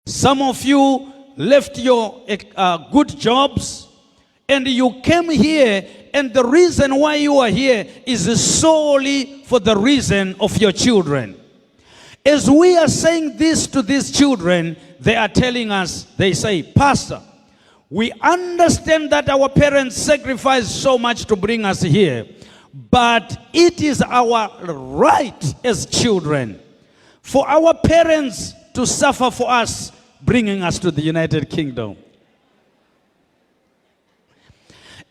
Some of you left your good jobs and you came here, and the reason why you are here is solely for the reason of your children. As we are saying this to these children, they are telling us, they say, Pastor, we understand that our parents sacrificed so much to bring us here, but it is our right as children for our parents to suffer for us, bringing us to the United Kingdom.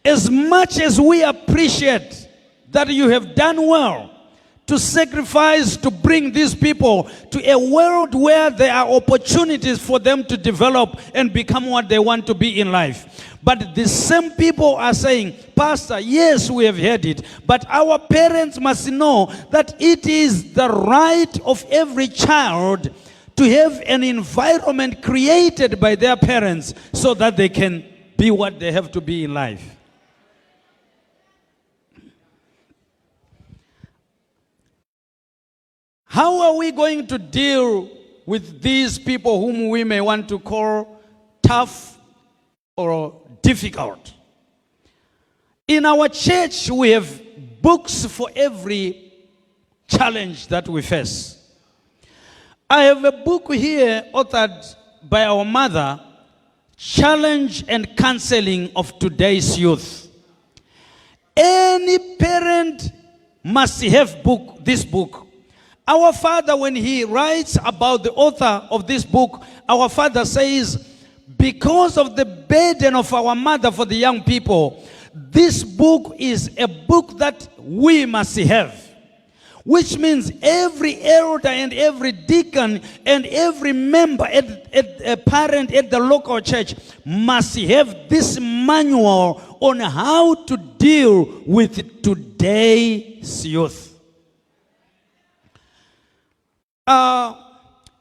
As much as we appreciate that you have done well to sacrifice to bring these people to a world where there are opportunities for them to develop and become what they want to be in life. But the same people are saying, Pastor, yes, we have heard it, but our parents must know that it is the right of every child to have an environment created by their parents so that they can be what they have to be in life. How are we going to deal with these people whom we may want to call tough or difficult? In our church, we have books for every challenge that we face. I have a book here authored by our mother, Challenge and Counseling of Today's Youth. Any parent must have this book. Our father, when he writes about the author of this book, our father says, because of the burden of our mother for the young people, this book is a book that we must have. Which means every elder and every deacon and every member, a parent at the local church must have this manual on how to deal with today's youth.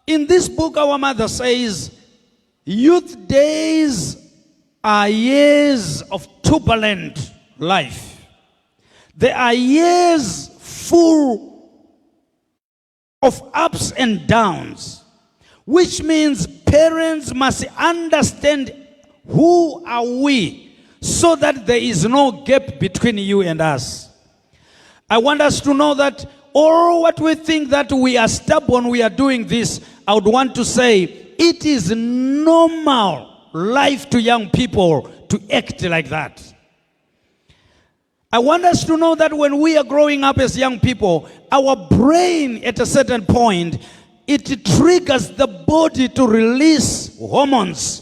In this book, our mother says, youth days are years of turbulent life. They are years full of ups and downs, which means parents must understand who are we so that there is no gap between you and us. I want us to know that all what we think that we are stubborn, we are doing this, I would want to say it is normal life to young people to act like that. I want us to know that when we are growing up as young people, our brain at a certain point, it triggers the body to release hormones.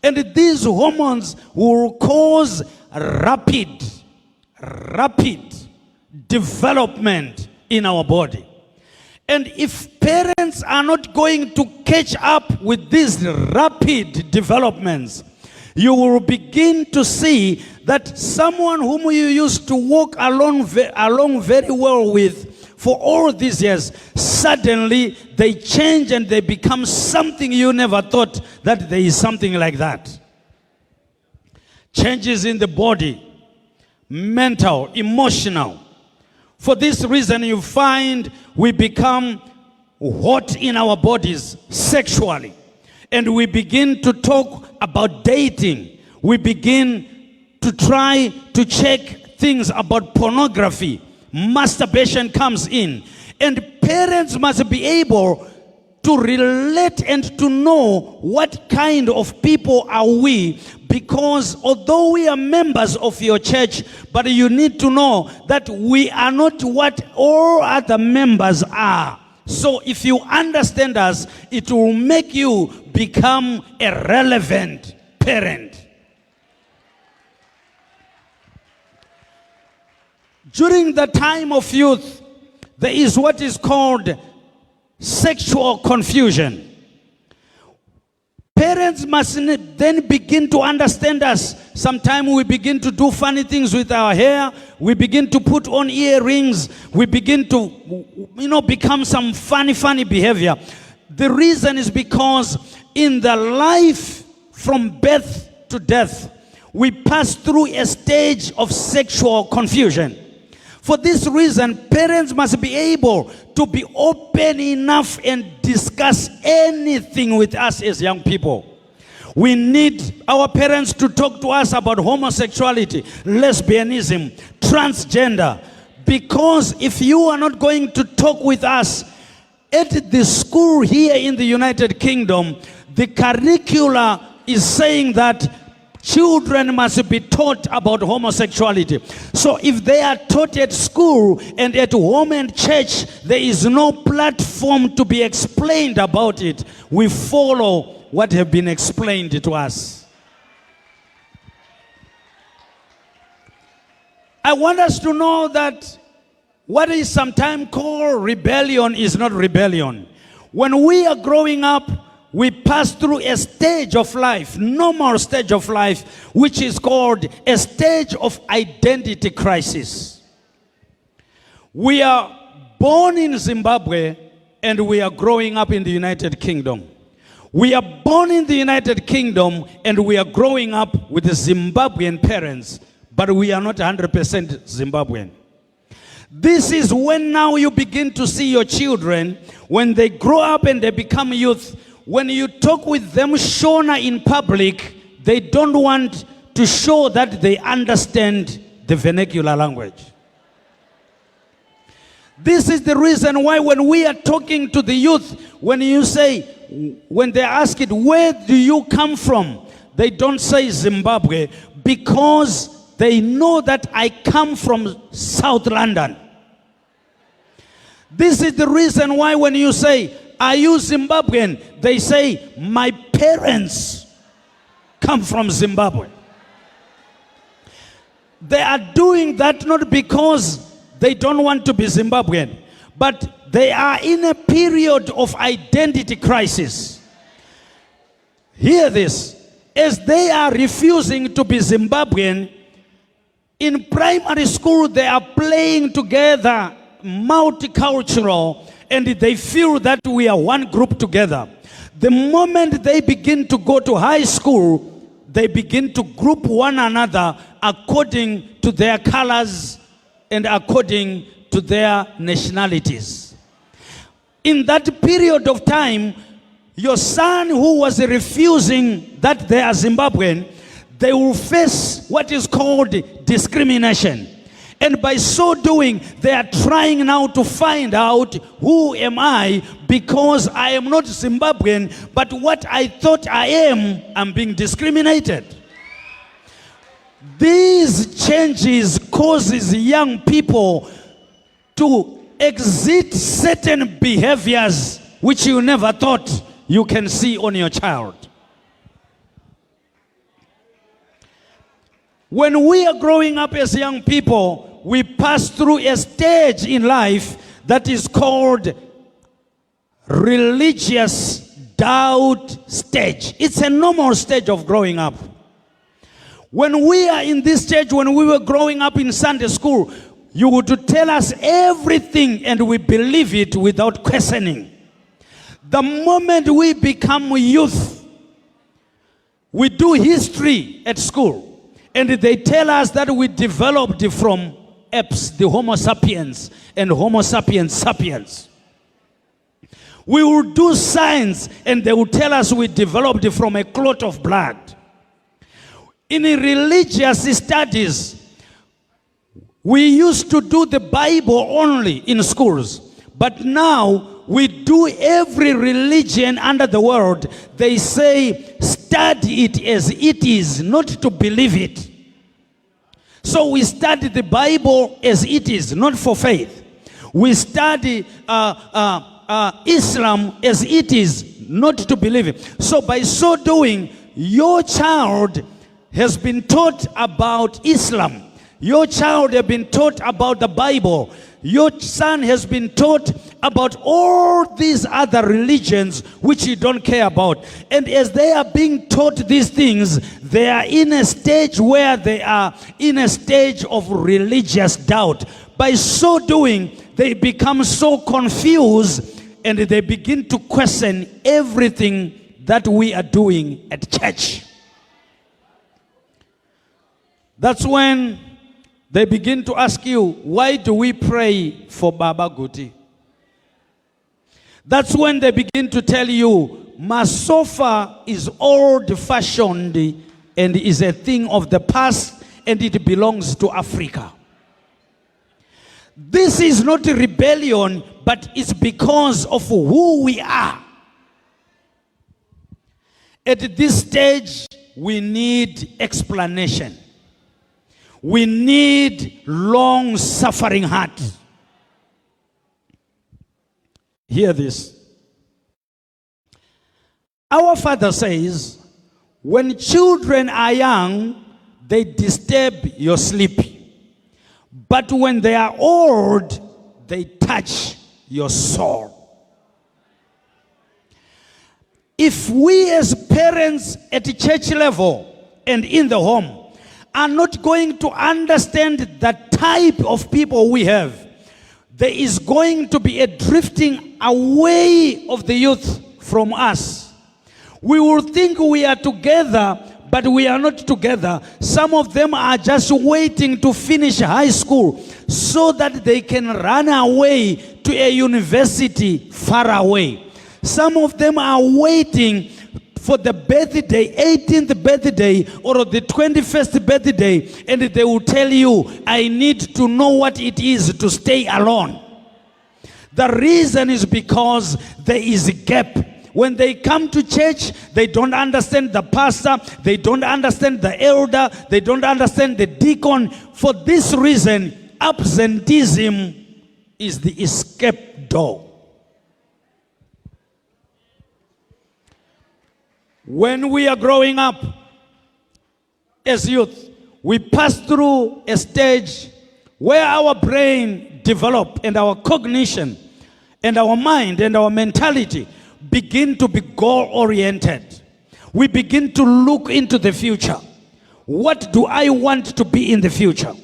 And these hormones will cause rapid development in our body. And if parents are not going to catch up with these rapid developments, you will begin to see that someone whom you used to walk along very well with for all these years, suddenly they change and they become something you never thought that there is something like that. Changes in the body, mental, emotional. For this reason, you find we become hot in our bodies sexually. And we begin to talk about dating. We begin to try to check things about pornography. Masturbation comes in. And parents must be able to relate and to know what kind of people are we, because although we are members of your church, but you need to know that we are not what all other members are. So if you understand us, it will make you become a relevant parent. During the time of youth, there is what is called sexual confusion. Parents must then begin to understand us. Sometimes we begin to do funny things with our hair. We begin to put on earrings. We begin to, become some funny behavior. The reason is because in the life from birth to death, we pass through a stage of sexual confusion. For this reason, parents must be able to be open enough and discuss anything with us as young people. We need our parents to talk to us about homosexuality, lesbianism, transgender. Because if you are not going to talk with us at the school here in the United Kingdom, the curricula is saying that children must be taught about homosexuality. So if they are taught at school and at home and church, there is no platform to be explained about it. We follow what have been explained to us. I want us to know that what is sometimes called rebellion is not rebellion. When we are growing up, we pass through a stage of life, normal stage of life, which is called a stage of identity crisis. We are born in Zimbabwe and we are growing up in the United Kingdom. We are born in the United Kingdom and we are growing up with Zimbabwean parents, but we are not 100% Zimbabwean. This is when now you begin to see your children, when they grow up and they become youth, when you talk with them Shona in public, they don't want to show that they understand the vernacular language. This is the reason why when we are talking to the youth, when you say, when they ask it, where do you come from? They don't say Zimbabwe because they know that I come from South London. This is the reason why when you say, are you Zimbabwean? They say, my parents come from Zimbabwe. They are doing that not because they don't want to be Zimbabwean, but they are in a period of identity crisis. Hear this. As they are refusing to be Zimbabwean, in primary school they are playing together, multicultural, and they feel that we are one group together. The moment they begin to go to high school, they begin to group one another according to their colors and according to their nationalities. In that period of time, your son who was refusing that they are Zimbabwean, they will face what is called discrimination. And by so doing, they are trying now to find out who am I, because I am not Zimbabwean, but what I thought I am, I'm being discriminated. These changes causes young people to exhibit certain behaviors which you never thought you can see on your child. When we are growing up as young people, we pass through a stage in life that is called religious doubt stage. It's a normal stage of growing up. When we are in this stage, when we were growing up in Sunday school, you would tell us everything and we believe it without questioning. The moment we become youth, we do history at school, and they tell us that we developed from apes, the Homo sapiens, and Homo sapiens sapiens. We will do science, and they will tell us we developed from a clot of blood. In religious studies, we used to do the Bible only in schools, but now we do every religion under the world. They say, study it as it is, not to believe it. So we study the Bible as it is, not for faith. We study Islam as it is, not to believe it. So by so doing, your child has been taught about Islam. Your child has been taught about the Bible. Your son has been taught about all these other religions which you don't care about. And as they are being taught these things, they are in a stage where they are in a stage of religious doubt. By so doing, they become so confused and they begin to question everything that we are doing at church. That's when they begin to ask you, why do we pray for Baba Guti? That's when they begin to tell you, Masofa is old-fashioned and is a thing of the past and it belongs to Africa. This is not a rebellion, but it's because of who we are. At this stage, we need explanation. We need long-suffering heart. Hear this. Our Father says, when children are young, they disturb your sleep. But when they are old, they touch your soul. If we as parents at the church level and in the home are not going to understand the type of people we have, there is going to be a drifting away of the youth from us. We will think we are together, but we are not together. Some of them are just waiting to finish high school so that they can run away to a university far away. Some of them are waiting for the birthday, 18th birthday or the 21st birthday, and they will tell you, I need to know what it is to stay alone. The reason is because there is a gap. When they come to church, they don't understand the pastor, they don't understand the elder, they don't understand the deacon. For this reason, absenteeism is the escape door. When we are growing up as youth, we pass through a stage where our brain develops and our cognition and our mind and our mentality begin to be goal-oriented. We begin to look into the future. What do I want to be in the future?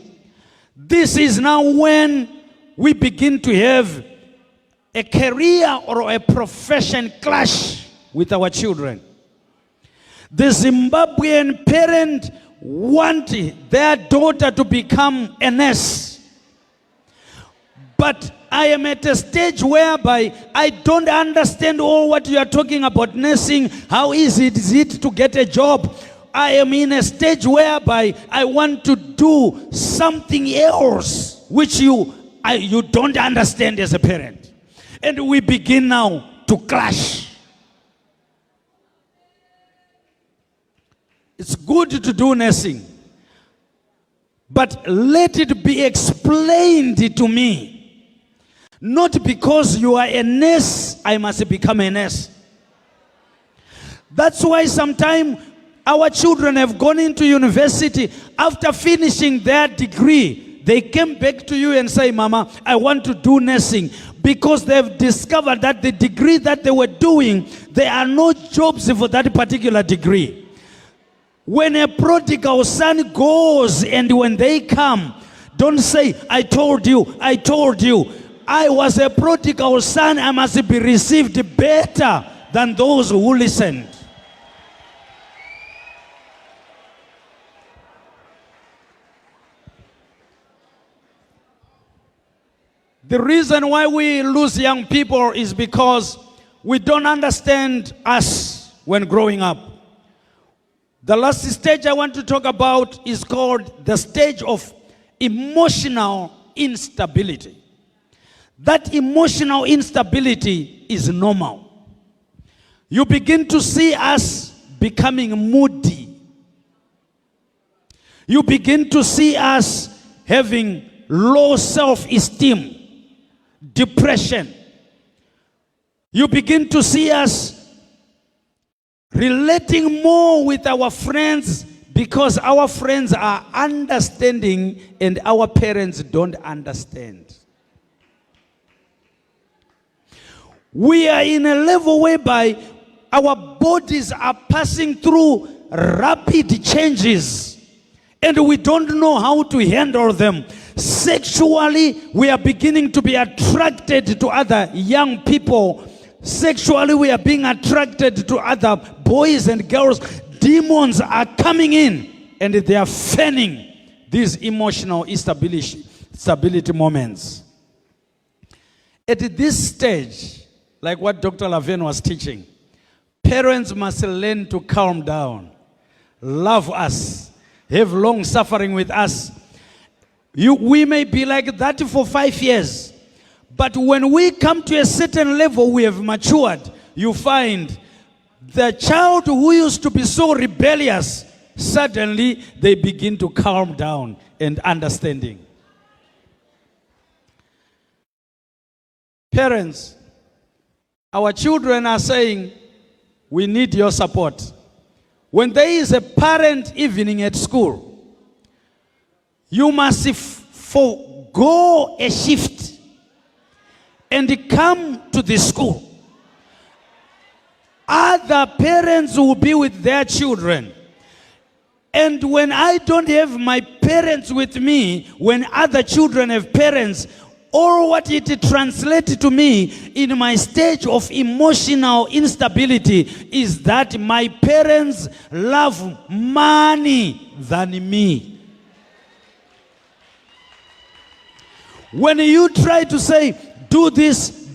This is now when we begin to have a career or a profession clash with our children. The Zimbabwean parent wants their daughter to become a nurse. But I am at a stage whereby I don't understand all what you are talking about nursing. How easy is it to get a job? I am in a stage whereby I want to do something else which you don't understand as a parent. And we begin now to clash. It's good to do nursing, but let it be explained to me. Not because you are a nurse, I must become a nurse. That's why sometimes our children have gone into university. After finishing their degree, they came back to you and say, Mama, I want to do nursing. Because they've discovered that the degree that they were doing, there are no jobs for that particular degree. When a prodigal son goes and when they come, don't say, I told you, I told you. I was a prodigal son, I must be received better than those who listened. The reason why we lose young people is because we don't understand us when growing up. The last stage I want to talk about is called the stage of emotional instability. That emotional instability is normal. You begin to see us becoming moody. You begin to see us having low self-esteem, depression. You begin to see us relating more with our friends because our friends are understanding and our parents don't understand. We are in a level whereby our bodies are passing through rapid changes and we don't know how to handle them. Sexually, we are beginning to be attracted to other young people. Sexually, we are being attracted to other boys and girls. Demons are coming in and they are fanning these emotional stability moments. At this stage, like what Dr. Laverne was teaching. Parents must learn to calm down, love us, have long suffering with us. We may be like that for 5 years, but when we come to a certain level, we have matured. You find the child who used to be so rebellious, suddenly they begin to calm down and understanding. Parents, our children are saying, we need your support. When there is a parent evening at school, you must forgo a shift and come to the school. Other parents will be with their children. And when I don't have my parents with me, when other children have parents, or what it translates to me in my stage of emotional instability is that my parents love money than me. When you try to say, do this,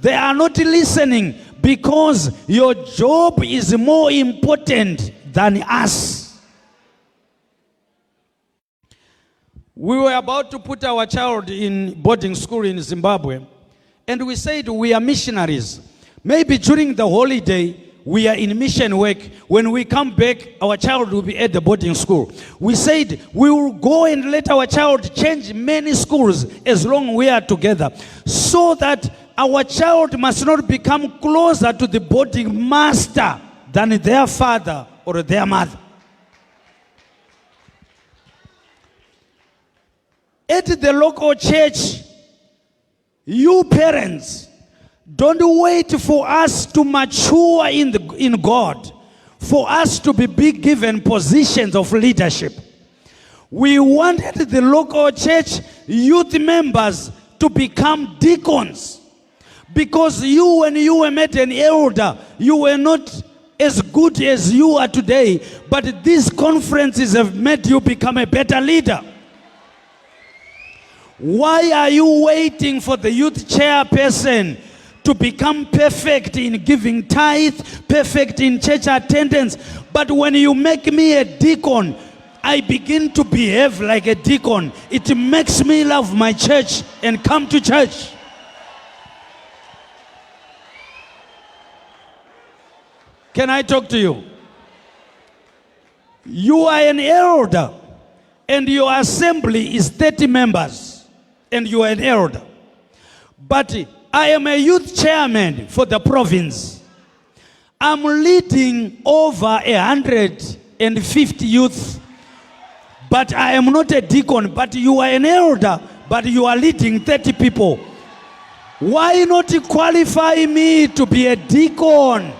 they are not listening because your job is more important than us. We were about to put our child in boarding school in Zimbabwe, and we said we are missionaries. Maybe during the holiday, we are in mission work. When we come back, our child will be at the boarding school. We said we will go and let our child change many schools as long as we are together, so that our child must not become closer to the boarding master than their father or their mother. At the local church, you parents, don't wait for us to mature in God, for us to be given positions of leadership. We wanted the local church youth members to become deacons, because you, when you were made an elder, you were not as good as you are today, but these conferences have made you become a better leader. Why are you waiting for the youth chairperson to become perfect in giving tithe, perfect in church attendance? But when you make me a deacon, I begin to behave like a deacon. It makes me love my church and come to church. Can I talk to you? You are an elder, and your assembly is 30 members. And you are an elder. But I am a youth chairman for the province. I'm leading over 150 youth. But I am not a deacon. But you are an elder. But you are leading 30 people. Why not qualify me to be a deacon?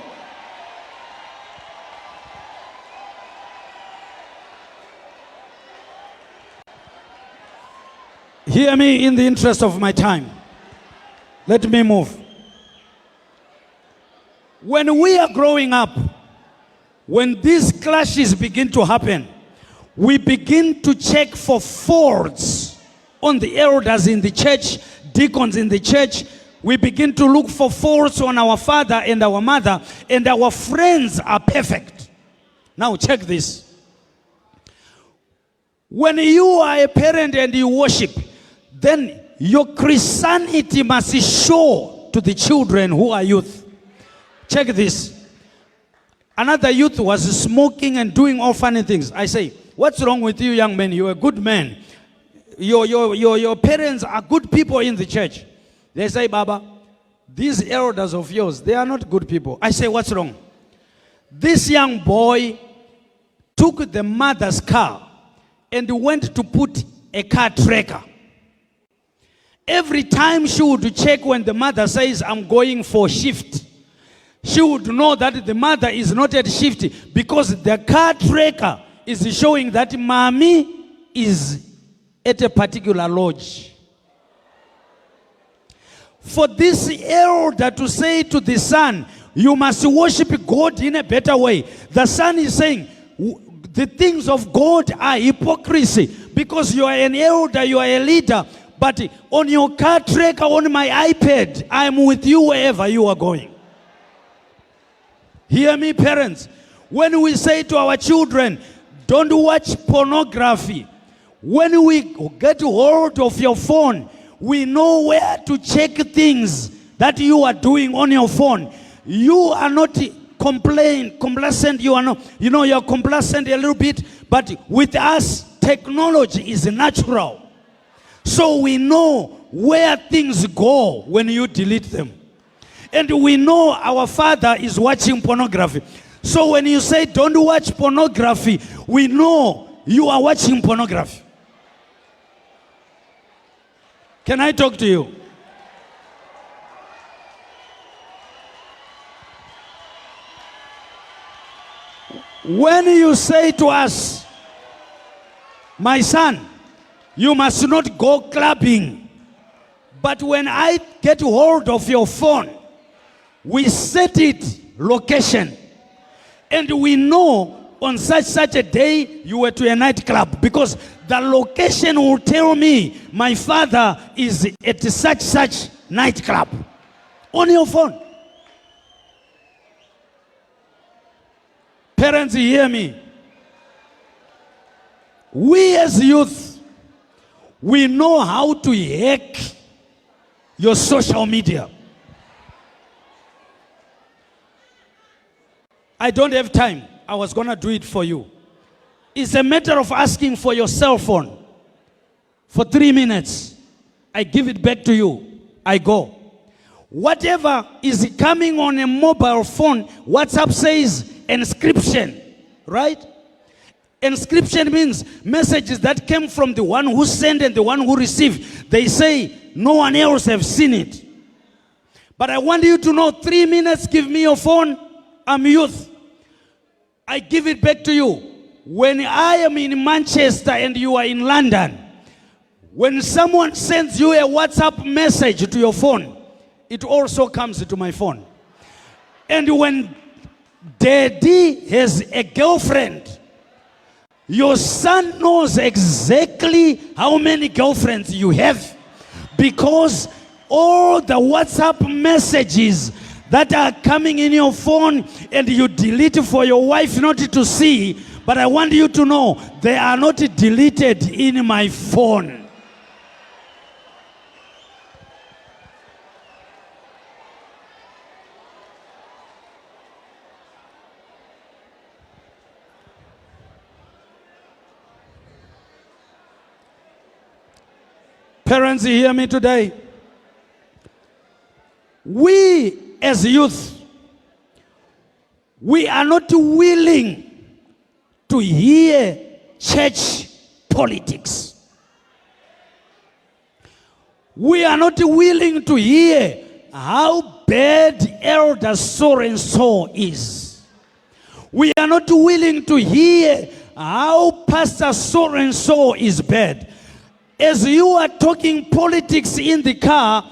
Hear me in the interest of my time. Let me move. When we are growing up, when these clashes begin to happen, we begin to check for faults on the elders in the church, deacons in the church. We begin to look for faults on our father and our mother, and our friends are perfect. Now check this. When you are a parent and you worship, then your Christianity must show to the children who are youth. Check this. Another youth was smoking and doing all funny things. I say, what's wrong with you, young man? You're a good man. Your parents are good people in the church. They say, Baba, these elders of yours, they are not good people. I say, what's wrong? This young boy took the mother's car and went to put a car tracker. Every time she would check when the mother says, I'm going for shift, she would know that the mother is not at shift, because the car tracker is showing that mommy is at a particular lodge. For this elder to say to the son, you must worship God in a better way, the son is saying, the things of God are hypocrisy, because you are an elder, you are a leader, But on your car tracker, on my iPad, I'm with you wherever you are going. Hear me, parents. When we say to our children, don't watch pornography, when we get hold of your phone, we know where to check things that you are doing on your phone. You are not complacent. You are not, you're complacent a little bit, but with us, technology is natural. So we know where things go when you delete them. And we know our father is watching pornography. So when you say don't watch pornography, we know you are watching pornography. Can I talk to you? When you say to us, my son, you must not go clubbing. But when I get hold of your phone, we set it location. And we know on such a day you were to a nightclub, because the location will tell me my father is at such nightclub on your phone. Parents, hear me. We as youth, we know how to hack your social media. I don't have time. I was going to do it for you. It's a matter of asking for your cell phone for 3 minutes. I give it back to you. I go. Whatever is coming on a mobile phone, WhatsApp says inscription, right? Inscription means messages that came from the one who sent and the one who received. They say no one else have seen it. But I want you to know, 3 minutes, give me your phone. I'm youth. I give it back to you. When I am in Manchester and you are in London, when someone sends you a WhatsApp message to your phone, it also comes to my phone. And when daddy has a girlfriend, your son knows exactly how many girlfriends you have, because all the WhatsApp messages that are coming in your phone and you delete for your wife not to see, but I want you to know they are not deleted in my phone. Parents, hear me today. We as youth, we are not willing to hear church politics. We are not willing to hear how bad elder so and so is. We are not willing to hear how pastor so and so is bad. As you are talking politics in the car,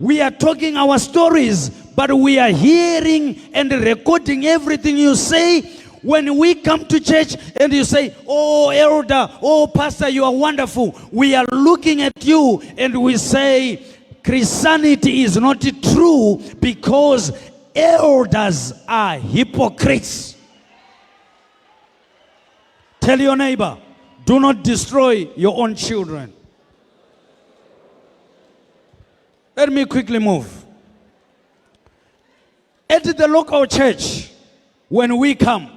we are talking our stories, but we are hearing and recording everything you say. When we come to church and you say, oh, elder, oh, pastor, you are wonderful, we are looking at you and we say, Christianity is not true because elders are hypocrites. Tell your neighbor, do not destroy your own children. Let me quickly move. At the local church, when we come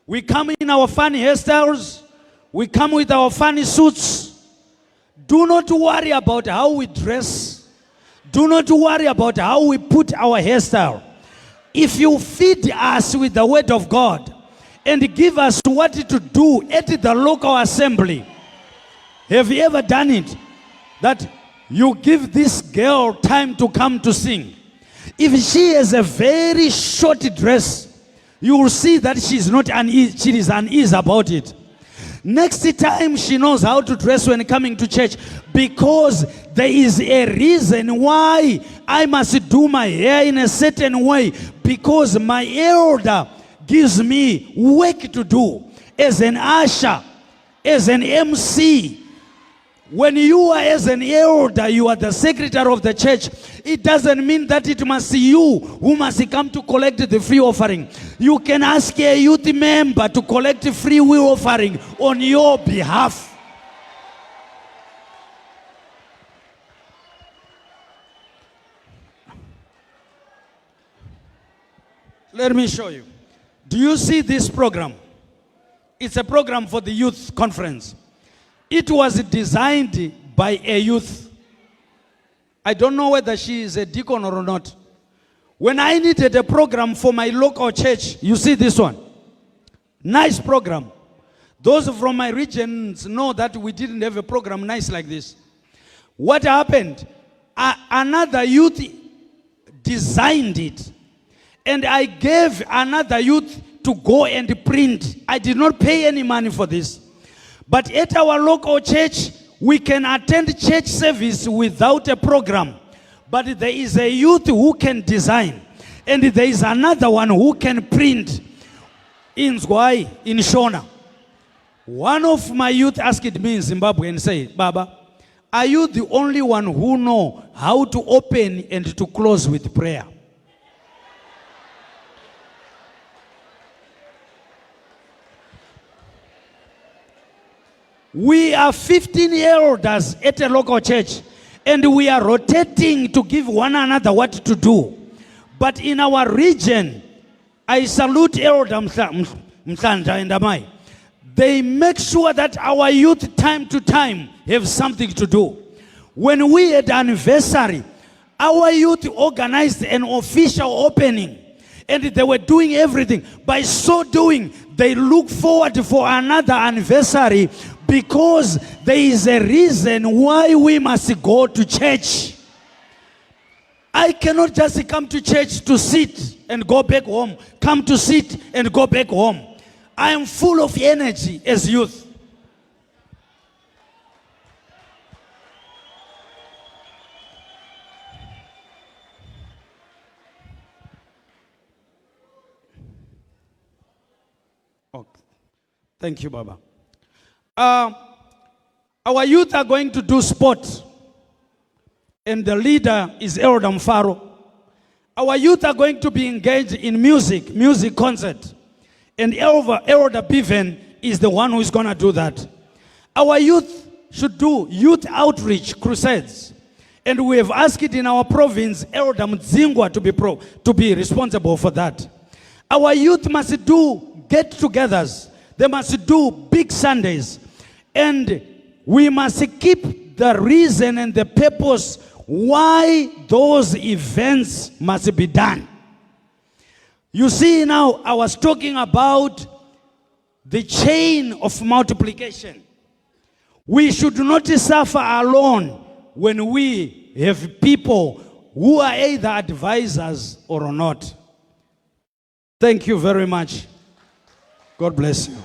in our funny hairstyles, we come with our funny suits. Do not worry about how we dress. Do not worry about how we put our hairstyle. If you feed us with the word of God and give us what to do at the local assembly, have you ever done it? That you give this girl time to come to sing. If she has a very short dress, you will see that she is uneasy about it. Next time she knows how to dress when coming to church, because there is a reason why I must do my hair in a certain way, because my elder gives me work to do as an usher, as an MC. When you are as an elder, you are the secretary of the church, it doesn't mean that it must be you who must come to collect the free offering. You can ask a youth member to collect a free will offering on your behalf. Let me show you. Do you see this program? It's a program for the youth conference. It was designed by a youth. I don't know whether she is a deacon or not. When I needed a program for my local church, you see this one. Nice program. Those from my regions know that we didn't have a program nice like this. What happened? Another youth designed it. And I gave another youth to go and print. I did not pay any money for this. But at our local church, we can attend church service without a program. But there is a youth who can design. And there is another one who can print. In Zgwai, in Shona. One of my youth asked me in Zimbabwe and said, Baba, are you the only one who know how to open and to close with prayer? We are 15 elders at a local church, and we are rotating to give one another what to do. But in our region, I salute Elder Msanja and Amai. They make sure that our youth time to time have something to do. When we had anniversary, our youth organized an official opening, and they were doing everything. By so doing, they look forward for another anniversary, because there is a reason why we must go to church. I cannot just come to church to sit and go back home. Come to sit and go back home. I am full of energy as youth. Oh, thank you, Baba. Our youth are going to do sport, and the leader is Elder Mfaro. Our youth are going to be engaged in music concert, and Elder Biven is the one who is going to do that. Our youth should do youth outreach crusades, and we have asked in our province Elder Mdzingwa to be responsible for that. Our youth must do get-togethers. They must do big Sundays. And we must keep the reason and the purpose why those events must be done. You see now, I was talking about the chain of multiplication. We should not suffer alone when we have people who are either advisors or not. Thank you very much. God bless you.